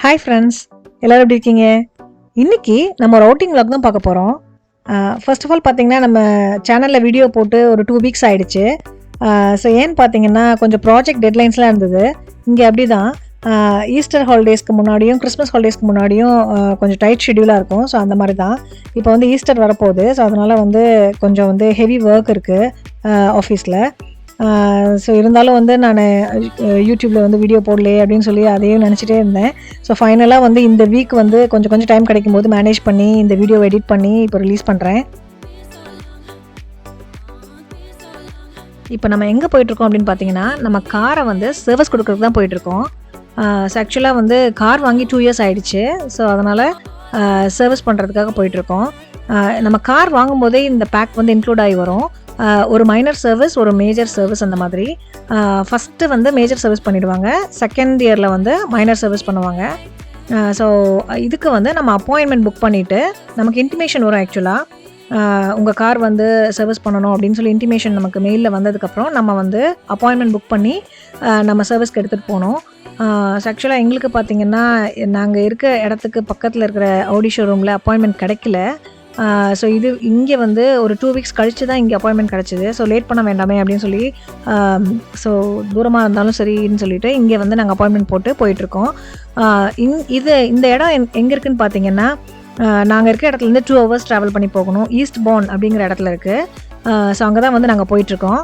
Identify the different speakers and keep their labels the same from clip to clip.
Speaker 1: Hi friends, எல்லோரும் எப்படி இருக்கீங்க? இன்றைக்கி நம்ம ஒரு அவுட்டிங் vlog தான் பார்க்க போகிறோம். ஃபர்ஸ்ட் ஆஃப் ஆல் பார்த்தீங்கன்னா, நம்ம சேனலில் வீடியோ போட்டு ஒரு 2 வீக்ஸ் ஆகிடுச்சு. ஸோ ஏன்னு பார்த்தீங்கன்னா, கொஞ்சம் ப்ராஜெக்ட் டெட்லைன்ஸ்லாம் இருந்தது. இங்கே அப்படி தான் ஈஸ்டர் ஹாலிடேஸ்க்கு முன்னாடியும் கிறிஸ்மஸ் ஹாலிடேஸ்க்கு முன்னாடியும் கொஞ்சம் டைட் ஷெட்யூலாக இருக்கும். ஸோ அந்த மாதிரி தான் இப்போ வந்து ஈஸ்டர் வரப்போகுது. ஸோ அதனால் வந்து கொஞ்சம் வந்து ஹெவி ஒர்க் இருக்குது ஆஃபீஸில். ஸோ இருந்தாலும் வந்து நான் யூடியூப்பில் வந்து வீடியோ போடலையே அப்படின்னு சொல்லி அதையும் நினச்சிட்டே இருந்தேன். ஸோ ஃபைனலாக வந்து இந்த வீக் வந்து கொஞ்சம் டைம் கிடைக்கும்போது மேனேஜ் பண்ணி இந்த வீடியோவை எடிட் பண்ணி இப்போ ரிலீஸ் பண்ணுறேன். இப்போ நம்ம எங்கே போயிட்டுருக்கோம் அப்படின்னு பார்த்தீங்கன்னா, நம்ம காரை வந்து சர்வீஸ் கொடுக்குறதுக்கு தான் போயிட்டுருக்கோம். ஸோ ஆக்சுவலாக வந்து கார் வாங்கி 2 இயர்ஸ் ஆகிடுச்சு. ஸோ அதனால் சர்வீஸ் பண்ணுறதுக்காக போயிட்டுருக்கோம். நம்ம கார் வாங்கும்போதே இந்த பேக் வந்து இன்க்ளூட் ஆகி வரும். ஒரு மைனர் சர்வீஸ், ஒரு மேஜர் சர்வீஸ் அந்த மாதிரி. ஃபஸ்ட்டு வந்து மேஜர் சர்வீஸ் பண்ணிவிடுவாங்க. செகண்ட் இயரில் வந்து மைனர் சர்வீஸ் பண்ணுவாங்க. ஸோ இதுக்கு வந்து நம்ம அப்பாயின்மெண்ட் புக் பண்ணிவிட்டு நமக்கு இன்டிமேஷன் வரும். ஆக்சுவலாக உங்கள் கார் வந்து சர்வீஸ் பண்ணணும் அப்படின்னு சொல்லி இன்டிமேஷன் நமக்கு மெயிலில் வந்ததுக்கப்புறம் நம்ம வந்து அப்பாயின்மெண்ட் புக் பண்ணி நம்ம சர்வீஸ்க்கு எடுத்துகிட்டு போகணும். ஸோ ஆக்சுவலாக எங்களுக்கு பார்த்திங்கன்னா, நாங்கள் இருக்க இடத்துக்கு பக்கத்தில் இருக்கிற ஆடி ஷோரூமில் அப்பாயின்மெண்ட் கிடைக்கல. ஸோ இது இங்கே வந்து ஒரு 2 வீக்ஸ் கழித்து தான் இங்கே அப்பாயின்மெண்ட் கிடச்சிது. ஸோ லேட் பண்ண வேண்டாமே அப்படின்னு சொல்லி, ஸோ தூரமாக இருந்தாலும் சரின்னு சொல்லிவிட்டு இங்கே வந்து நாங்கள் அப்பாயின்மெண்ட் போட்டு போயிட்டுருக்கோம். இந்த இடம் எங்கே இருக்குதுன்னு பார்த்தீங்கன்னா, நாங்கள் இருக்க இடத்துலேருந்து 2 hours ட்ராவல் பண்ணி போகணும். ஈஸ்ட் பார்ன் அப்படிங்கிற இடத்துல இருக்குது. ஸோ அங்கே தான் வந்து நாங்கள் போயிட்டுருக்கோம்.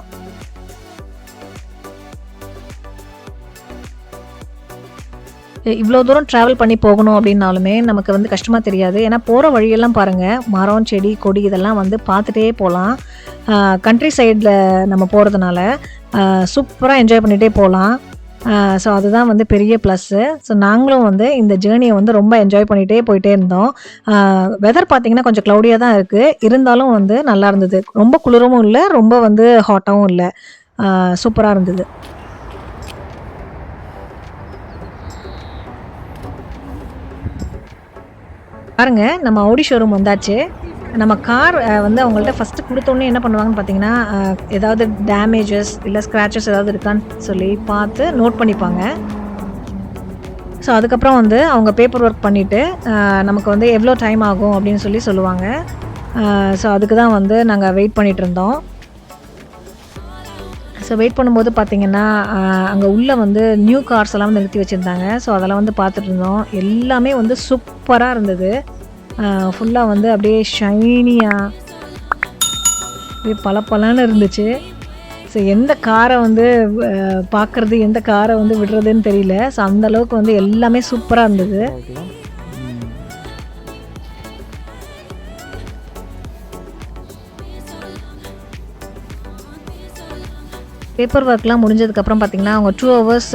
Speaker 1: இவ்வளோ தூரம் ட்ராவல் பண்ணி போகணும் அப்படின்னாலுமே நமக்கு வந்து கஷ்டமாக தெரியாது. ஏன்னா போகிற வழியெல்லாம் பாருங்கள், மரம், செடி, கொடி இதெல்லாம் வந்து பார்த்துட்டே போகலாம். கண்ட்ரி சைடில் நம்ம போகிறதுனால சூப்பராக என்ஜாய் பண்ணிகிட்டே போகலாம். ஸோ அதுதான் வந்து பெரிய ப்ளஸ்ஸு. ஸோ நாங்களும் வந்து இந்த ஜேர்னியை வந்து ரொம்ப என்ஜாய் பண்ணிகிட்டே போயிட்டே இருந்தோம். வெதர் பார்த்திங்கன்னா கொஞ்சம் க்ளவுடியாக தான் இருக்குது. இருந்தாலும் வந்து நல்லா இருந்தது. ரொம்ப குளிரவும் இல்லை, ரொம்ப வந்து ஹாட்டாகவும் இல்லை. சூப்பராக இருந்தது. பாருங்க, நம்ம ஆடி ஷோரூம் வந்தாச்சு. நம்ம கார் வந்து அவங்கள்ட்ட ஃபஸ்ட்டு கொடுத்தோன்னே என்ன பண்ணுவாங்கன்னு பார்த்தீங்கன்னா, ஏதாவது டேமேஜஸ் இல்லை ஸ்க்ராச்சஸ் ஏதாவது இருக்கான்னு சொல்லி பார்த்து நோட் பண்ணிப்பாங்க. ஸோ அதுக்கப்புறம் வந்து அவங்க பேப்பர் ஒர்க் பண்ணிவிட்டு நமக்கு வந்து எவ்வளோ டைம் ஆகும் அப்படின்னு சொல்லி சொல்லுவாங்க. ஸோ அதுக்கு தான் வந்து நாங்கள் வெயிட் பண்ணிகிட்டு இருந்தோம். ஸோ வெயிட் பண்ணும்போது பார்த்திங்கன்னா, அங்கே உள்ளே வந்து நியூ கார்ஸ் எல்லாம் வந்து நிறுத்தி வச்சுருந்தாங்க. ஸோ அதெல்லாம் வந்து பார்த்துட்டு இருந்தோம். எல்லாமே வந்து சூப்பராக இருந்தது. ஃபுல்லாக வந்து அப்படியே ஷைனியாக அப்படியே பளபளன்னு இருந்துச்சு. ஸோ எந்த காரை வந்து பார்க்குறது, எந்த காரை வந்து விடுறதுன்னு தெரியல. ஸோ அந்தளவுக்கு வந்து எல்லாமே சூப்பராக இருந்தது. பேப்பர் ஒர்க்லாம் முடிஞ்சதுக்கப்புறம் பார்த்திங்கன்னா, அவங்க 2 hours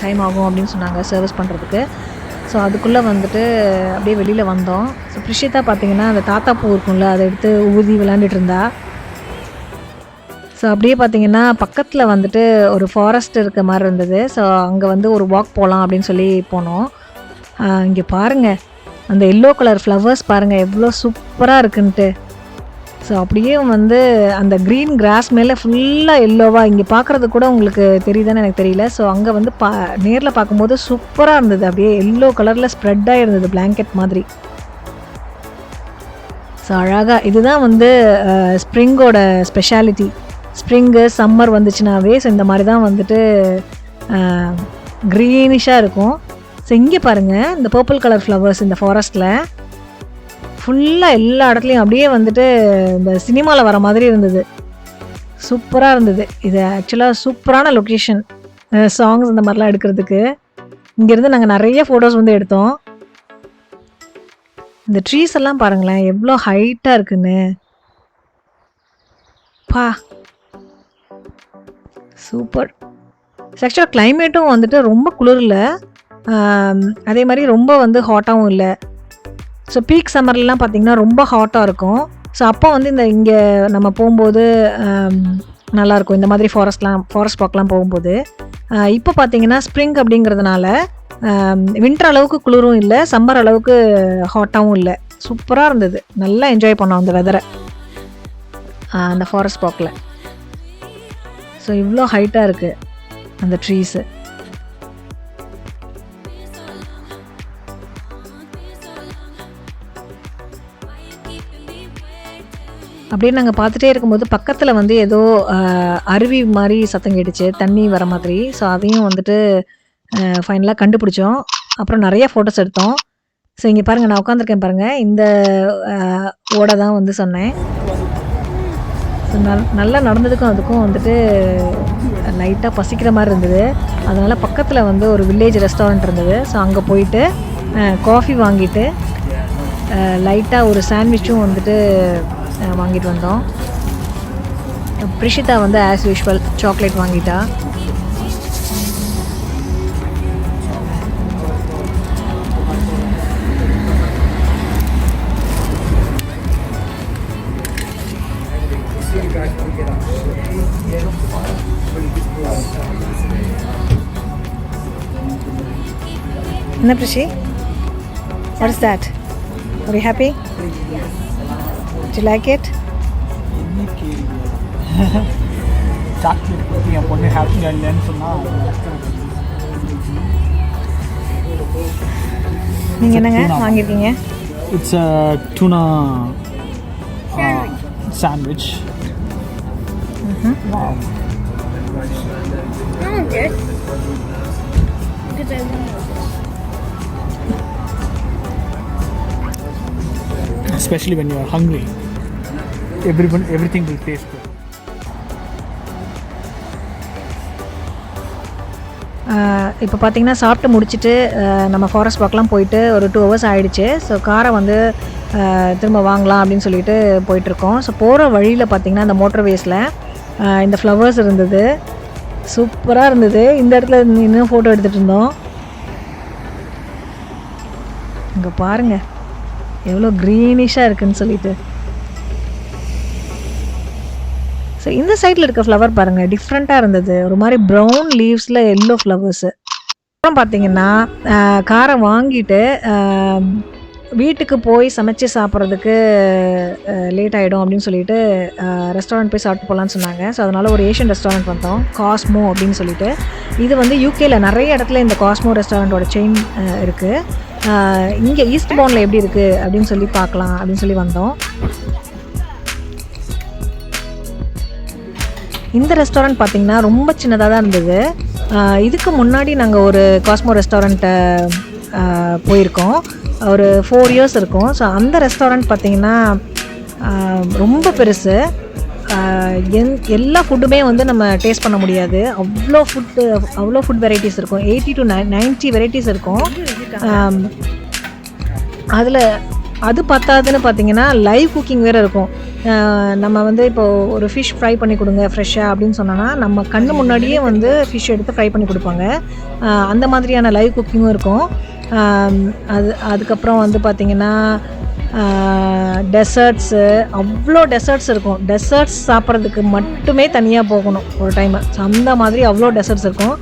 Speaker 1: டைம் ஆகும் அப்படின்னு சொன்னாங்க சர்வீஸ் பண்ணுறதுக்கு. ஸோ அதுக்குள்ளே வந்துட்டு அப்படியே வெளியில் வந்தோம். ஸோ பிரிஷிதா பார்த்திங்கன்னா, அந்த தாத்தா பூ இருக்கும்ல, அதை எடுத்து ஊதி விளாண்டுட்டு இருந்தா. ஸோ அப்படியே பார்த்திங்கன்னா பக்கத்தில் வந்துட்டு ஒரு ஃபாரஸ்ட் இருக்க மாதிரி இருந்தது. ஸோ அங்கே வந்து ஒரு வாக் போகலாம் அப்படின்னு சொல்லி போனோம். இங்கே பாருங்கள், அந்த எல்லோ கலர் ஃப்ளவர்ஸ் பாருங்கள் எவ்வளோ சூப்பராக இருக்குன்ட்டு. ஸோ அப்படியே வந்து அந்த க்ரீன் கிராஸ் மேலே ஃபுல்லாக எல்லோவாக இங்கே பார்க்குறது கூட உங்களுக்கு தெரியுதான்னு எனக்கு தெரியல. ஸோ அங்கே வந்து நேரில் பார்க்கும்போது சூப்பராக இருந்தது. அப்படியே எல்லோ கலரில் ஸ்ப்ரெட்டாக இருந்தது, பிளாங்கெட் மாதிரி. ஸோ அழகாக இதுதான் வந்து ஸ்ப்ரிங்கோட ஸ்பெஷாலிட்டி. ஸ்ப்ரிங்கு சம்மர் வந்துச்சுனாவே ஸோ இந்த மாதிரி தான் வந்துட்டு க்ரீனிஷாக இருக்கும். ஸோ இங்கே பாருங்கள், இந்த பர்பிள் கலர் ஃப்ளவர்ஸ் இந்த ஃபாரஸ்ட்டில் ஃபுல்லாக எல்லா இடத்துலையும் அப்படியே வந்துட்டு இந்த சினிமாவில் வர மாதிரி இருந்தது. சூப்பராக இருந்தது. இது ஆக்சுவலாக சூப்பரான லொக்கேஷன் சாங்ஸ் இந்த மாதிரிலாம் எடுக்கிறதுக்கு. இங்கேருந்து நாங்கள் நிறைய ஃபோட்டோஸ் வந்து எடுத்தோம். இந்த ட்ரீஸ் எல்லாம் பாருங்களேன் எவ்வளோ ஹைட்டாக இருக்குன்னு. பா சூப்பர். ஆக்சுவலாக கிளைமேட்டும் வந்துட்டு ரொம்ப குளிர் இல்லை, அதே மாதிரி ரொம்ப வந்து ஹாட்டாகவும் இல்லை. ஸோ பீக் சம்மர்லாம் பார்த்திங்கன்னா ரொம்ப ஹாட்டாக இருக்கும். ஸோ அப்போ வந்து இங்கே நம்ம போகும்போது நல்லாயிருக்கும், இந்த மாதிரி ஃபாரஸ்ட் பார்க்லாம் போகும்போது. இப்போ பார்த்திங்கன்னா ஸ்ப்ரிங் அப்படிங்கிறதுனால வின்டர் அளவுக்கு குளிரும் இல்லை, சம்மர் அளவுக்கு ஹாட்டாகவும் இல்லை. சூப்பராக இருந்தது. நல்லா என்ஜாய் பண்ணோம் அந்த வெதரை அந்த ஃபாரஸ்ட் பார்க்கில். ஸோ இவ்வளோ ஹைட்டாக இருக்குது அந்த ட்ரீஸு. அப்படியே நாங்கள் பார்த்துட்டே இருக்கும்போது பக்கத்தில் வந்து ஏதோ அருவி மாதிரி சத்தம் கேட்டுச்சு, தண்ணி வர மாதிரி. ஸோ அதையும் வந்துட்டு ஃபைனலாக கண்டுபிடிச்சோம். அப்புறம் நிறைய ஃபோட்டோஸ் எடுத்தோம். ஸோ இங்கே பாருங்கள், நான் உட்காந்துருக்கேன் பாருங்கள், இந்த ஓடை தான் வந்து சொன்னேன். ஸோ நல்லா நடந்ததுக்கும் அதுக்கும் வந்துட்டு லைட்டாக பசிக்கிற மாதிரி இருந்தது. அதனால் பக்கத்தில் வந்து ஒரு வில்லேஜ் ரெஸ்டாரண்ட் இருந்தது. ஸோ அங்கே போயிட்டு காஃபி வாங்கிட்டு லைட்டாக ஒரு சாண்ட்விச்சும் வந்துட்டு வாங்கிட்டு வந்தோம். பிரிஷிதா வந்து ஆஸ் யூஷுவல் சாக்லேட் வாங்கிட்டா. என்ன பிரிஷி? What is that? Are you happy? Do you like it?
Speaker 2: Chocolate பற்றி என் பொண்ணு ஹாப்பியாக இல்லைன்னு சொன்னால்
Speaker 1: நீங்கள் என்னங்க வாங்கியிருக்கீங்க?
Speaker 2: It's a tuna sandwich. Especially when you are hungry, everything will taste good.
Speaker 1: இப்போ பார்த்தீங்கன்னா சாப்பிட்டு முடிச்சுட்டு நம்ம ஃபாரஸ்ட் வாக்லாம் போயிட்டு ஒரு 2 hours ஆகிடுச்சு. ஸோ காரை வந்து திரும்ப வாங்கலாம் அப்படின்னு சொல்லிட்டு போயிட்டுருக்கோம். ஸோ போகிற வழியில் பார்த்திங்கன்னா இந்த மோட்டர்வேஸில் இந்த ஃப்ளவர்ஸ் இருந்தது, சூப்பராக இருந்தது. இந்த இடத்துல இன்னும் ஃபோட்டோ எடுத்துகிட்டு இருந்தோம். இங்கே பாருங்கள் எவ்வளோ க்ரீனிஷாக இருக்குதுன்னு சொல்லிட்டு. ஸோ இந்த சைடில் இருக்க ஃப்ளவர் பாருங்கள், டிஃப்ரெண்ட்டாக இருந்தது. ஒரு மாதிரி ப்ரௌன் லீவ்ஸில் எல்லோ ஃப்ளவர்ஸு. அப்புறம் பார்த்திங்கன்னா காரை வாங்கிட்டு வீட்டுக்கு போய் சமைச்சு சாப்பிட்றதுக்கு லேட் ஆகிடும் அப்படின்னு சொல்லிட்டு ரெஸ்டாரண்ட் போய் சாப்பிட்டு போகலான்னு சொன்னாங்க. ஸோ அதனால் ஒரு ஏஷியன் ரெஸ்டாரண்ட் வந்தோம், காஸ்மோ அப்படின்னு சொல்லிட்டு. இது வந்து யூகேயில் நிறைய இடத்துல இந்த காஸ்மோ ரெஸ்டாரண்ட்டோட செயின் இருக்குது. இங்கே ஈஸ்ட் பவுனில் எப்படி இருக்குது அப்படின்னு சொல்லி பார்க்கலாம் அப்படின்னு சொல்லி வந்தோம். இந்த ரெஸ்டாரண்ட் பார்த்திங்கன்னா ரொம்ப சின்னதாக தான் இருந்தது. இதுக்கு முன்னாடி நாங்கள் ஒரு காஸ்மோ ரெஸ்டாரண்ட்டை போயிருக்கோம், ஒரு 4 years இருக்கும். ஸோ அந்த ரெஸ்டாரண்ட் பார்த்திங்கன்னா ரொம்ப பெருசு. எல்லா ஃபுட்டுமே வந்து நம்ம டேஸ்ட் பண்ண முடியாது, அவ்வளோ ஃபுட் வெரைட்டிஸ் இருக்கும். 80 to 90 வெரைட்டிஸ் இருக்கும். அதில் அது பத்தாதுன்னு பார்த்தீங்கன்னா லைவ் குக்கிங் வேறு இருக்கும். நம்ம வந்து இப்போது ஒரு ஃபிஷ் ஃப்ரை பண்ணி கொடுங்க ஃப்ரெஷ்ஷாக அப்படின்னு சொன்னோன்னா நம்ம கண்ணு முன்னாடியே வந்து ஃபிஷ் எடுத்து ஃப்ரை பண்ணி கொடுப்பாங்க. அந்த மாதிரியான லைவ் குக்கிங்கும் இருக்கும். அதுக்கப்புறம் வந்து பார்த்திங்கன்னா டெசர்ட்ஸு, அவ்வளோ டெசர்ட்ஸ் இருக்கும். டெசர்ட்ஸ் சாப்பிட்றதுக்கு மட்டுமே தனியாக போகணும் ஒரு டைமு. ஸோ அந்த மாதிரி அவ்வளோ டெசர்ட்ஸ் இருக்கும்.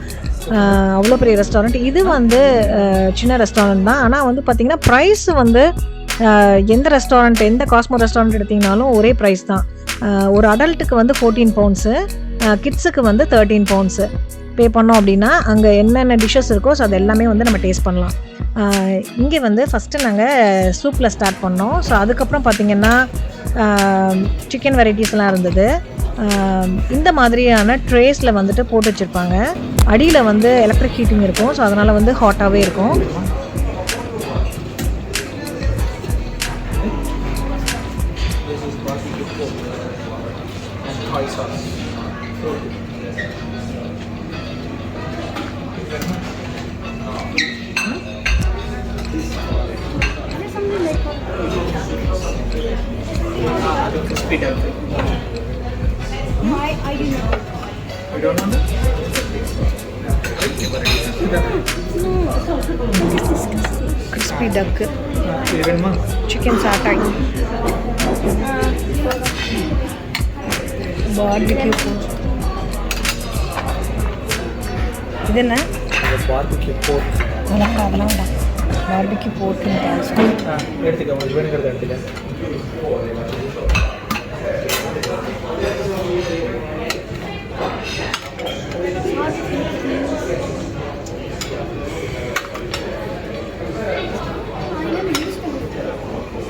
Speaker 1: அவ்வளோ பெரிய ரெஸ்டாரண்ட். இது வந்து சின்ன ரெஸ்டாரண்ட் தான். ஆனால் வந்து பார்த்திங்கன்னா ப்ரைஸ் வந்து எந்த காஸ்மோ ரெஸ்டாரண்ட் எடுத்திங்கனாலும் ஒரே ப்ரைஸ் தான். ஒரு அடல்ட்டுக்கு வந்து 14 pounds, கிட்ஸுக்கு வந்து 13 pounds பே பண்ணோம் அப்படின்னா அங்கே என்னென்ன டிஷ்ஷஸ் இருக்கோ ஸோ அது எல்லாமே வந்து நம்ம டேஸ்ட் பண்ணலாம். இங்கே வந்து ஃபஸ்ட்டு நாங்கள் சூப்பில் ஸ்டார்ட் பண்ணோம். ஸோ அதுக்கப்புறம் பார்த்திங்கன்னா சிக்கன் வெரைட்டிஸ்லாம் இருந்தது. இந்த மாதிரியான ட்ரேஸில் வந்துட்டு போட்டு வச்சுருப்பாங்க. அடியில் வந்து எலக்ட்ரிக் ஹீட்டிங் இருக்கும். ஸோ அதனால் வந்து ஹாட்டாகவே இருக்கும்.
Speaker 2: Crispy duck.
Speaker 3: Why are you not?
Speaker 2: You don't know that?
Speaker 1: crispy duck,
Speaker 2: Even more.
Speaker 1: chicken satay, barbecue food. இது என்ன?
Speaker 2: Barbecue pork.
Speaker 1: அதெல்லாம் வேண்டாம். barbecue pork
Speaker 2: எடுத்துக்க, உங்களுக்கு வேணுங்கிறத எடுத்துக்க.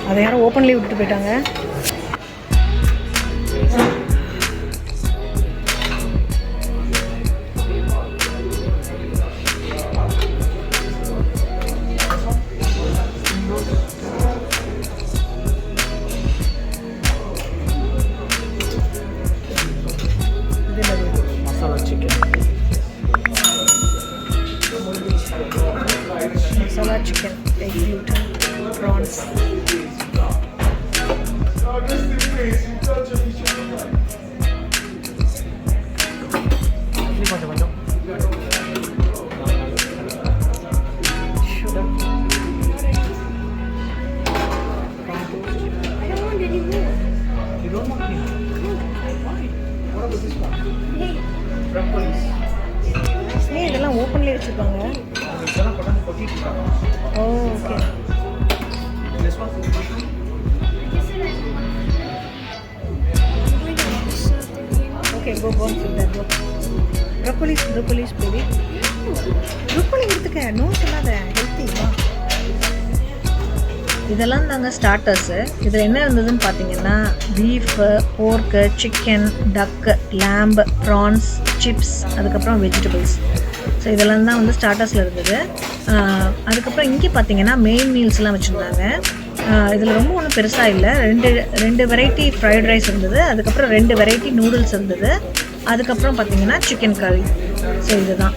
Speaker 1: அதை யாரும் ஓப்பன்லேயே விட்டுட்டு போயிட்டாங்க. ஏன் இதெல்லாம் ஓப்பன்லேயே வச்சுருக்காங்க? ஓ ஓகே. ஓகே கோ கோ கோ. ப்ரோக்கோலிஸ் பேபி. ப்ரோக்கோலி எடுத்துக்க, நோ சொல்லாத, ஹெல்த்தி. இதெல்லாம் தாங்க ஸ்டார்டர்ஸு. இதில் என்ன இருந்ததுன்னு பார்த்தீங்கன்னா பீஃபு, போர்க்கு, சிக்கன், டக்கு, லேம்பு, ப்ரான்ஸ், சிப்ஸ், அதுக்கப்புறம் வெஜிடபிள்ஸ். ஸோ இதெல்லாம் தான் வந்து ஸ்டார்டர்ஸில் இருந்தது. அதுக்கப்புறம் இங்கே பார்த்தீங்கன்னா மெயின் மீல்ஸ்லாம் வச்சுருந்தாங்க. இதில் ரொம்ப ஒன்றும் பெருசாக இல்லை. ரெண்டு வெரைட்டி ஃப்ரைட் ரைஸ் இருந்தது, அதுக்கப்புறம் 2 வெரைட்டி நூடுல்ஸ் இருந்தது, அதுக்கப்புறம் பார்த்தீங்கன்னா சிக்கன் கறி. ஸோ இதுதான்.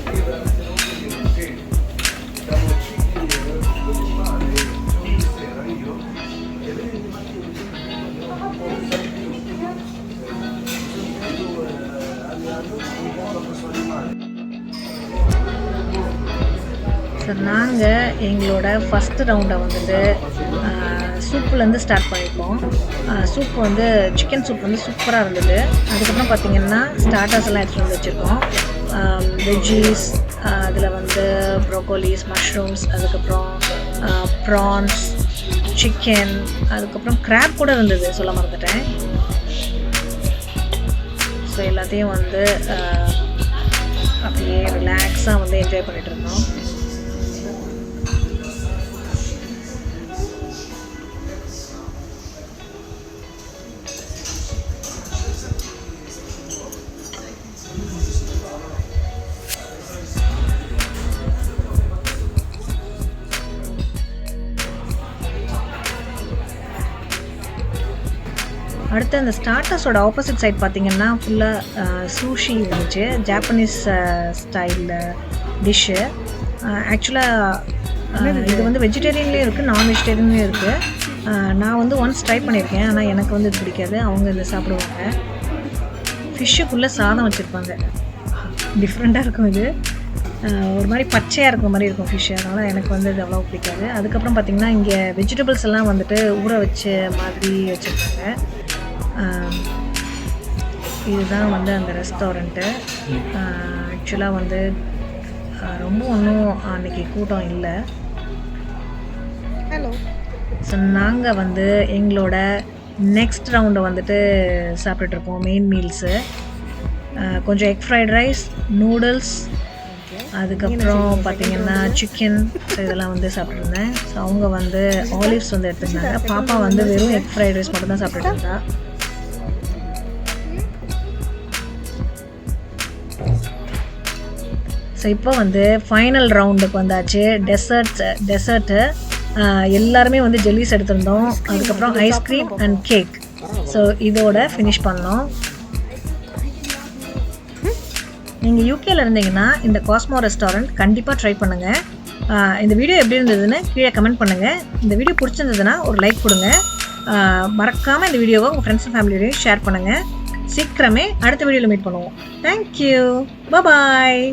Speaker 1: ஸோ நாங்கள் எங்களோட ஃபஸ்ட்டு ரவுண்டை வந்துட்டு சூப்புலேருந்து ஸ்டார்ட் பண்ணியிருக்கோம். சூப் வந்து சிக்கன் சூப் வந்து சூப்பராக இருந்தது. அதுக்கப்புறம் பார்த்திங்கன்னா ஸ்டார்டர்ஸ் எல்லாம் எடுத்துகிட்டு வந்து வச்சுருக்கோம். வெஜ்ஜீஸ், அதில் வந்து ப்ரோக்கோலிஸ், மஷ்ரூம்ஸ், அதுக்கப்புறம் ப்ரான்ஸ், சிக்கன், அதுக்கப்புறம் கிராப் கூட இருந்தது, சொல்ல மறந்துட்டேன். ஸோ எல்லாத்தையும் வந்து அப்படியே ரிலாக்ஸாக வந்து என்ஜாய் பண்ணிகிட்டு இருந்தோம். அடுத்து அந்த ஸ்டார்டர்ஸோட ஆப்போசிட் சைட் பார்த்திங்கன்னா ஃபுல்லாக சூஷி இருந்துச்சு, ஜாப்பனீஸ் ஸ்டைலில் டிஷ்ஷு. ஆக்சுவலாக இது வந்து வெஜிடேரியன்லேயும் இருக்குது, நான் வெஜிடேரியன்லேயும் இருக்குது. நான் வந்து ஒன்ஸ் ட்ரை பண்ணியிருக்கேன், ஆனால் எனக்கு வந்து இது பிடிக்காது. அவங்க இதை சாப்பிடுவாங்க. ஃபிஷ்ஷுக்குள்ளே சாதம் வச்சுருப்பாங்க, டிஃப்ரெண்ட்டாக இருக்கும். இது ஒரு மாதிரி பச்சையாக இருக்கிற மாதிரி இருக்கும் ஃபிஷ்ஷு, அதனால் எனக்கு வந்து இது அவ்வளோ பிடிக்காது. அதுக்கப்புறம் பார்த்திங்கன்னா இங்கே வெஜிடபிள்ஸ் எல்லாம் வந்துட்டு ஊற வச்ச மாதிரி வச்சுருக்காங்க. இதுதான் வந்து அந்த ரெஸ்டாரண்ட்டு. ஆக்சுவலாக வந்து ரொம்ப ஒன்றும் அன்றைக்கி கூட்டம் இல்லை. ஹலோ. ஸோ நாங்கள் வந்து எங்களோட நெக்ஸ்ட் ரவுண்டை வந்துட்டு சாப்பிட்டுட்ருக்கோம். மெயின் மீல்ஸு கொஞ்சம் எக் ஃப்ரைட் ரைஸ், நூடுல்ஸ், அதுக்கப்புறம் பார்த்திங்கன்னா சிக்கன், இதெல்லாம் வந்து சாப்பிட்ருந்தேன். ஸோ அவங்க வந்து ஆலிவ்ஸ் வந்து எடுத்துருந்தாங்க. பாப்பா வந்து வெறும் எக் ஃப்ரைட் ரைஸ் மட்டும் தான் சாப்பிட்டுட்டு இருந்தா. ஸோ இப்போ வந்து ஃபைனல் ரவுண்டுக்கு வந்தாச்சு. டெசர்ட்டு எல்லாருமே வந்து ஜெல்லிஸ் எடுத்திருந்தோம். அதுக்கப்புறம் ஐஸ்கிரீம் அண்ட் கேக். ஸோ இதோட ஃபினிஷ் பண்ணோம். நீங்கள் யூகேல இருந்தீங்கன்னா இந்த காஸ்மோ ரெஸ்டாரண்ட் கண்டிப்பாக ட்ரை பண்ணுங்கள். இந்த வீடியோ எப்படி இருந்ததுன்னு கீழே கமெண்ட் பண்ணுங்கள். இந்த வீடியோ பிடிச்சிருந்ததுன்னா ஒரு லைக் கொடுங்க. மறக்காமல் இந்த வீடியோவை உங்கள் ஃப்ரெண்ட்ஸ் அண்ட் ஃபேமிலியோடையும் ஷேர் பண்ணுங்கள். சீக்கிரமே அடுத்த வீடியோவில் மீட் பண்ணுவோம். தேங்க்யூ, பாய்.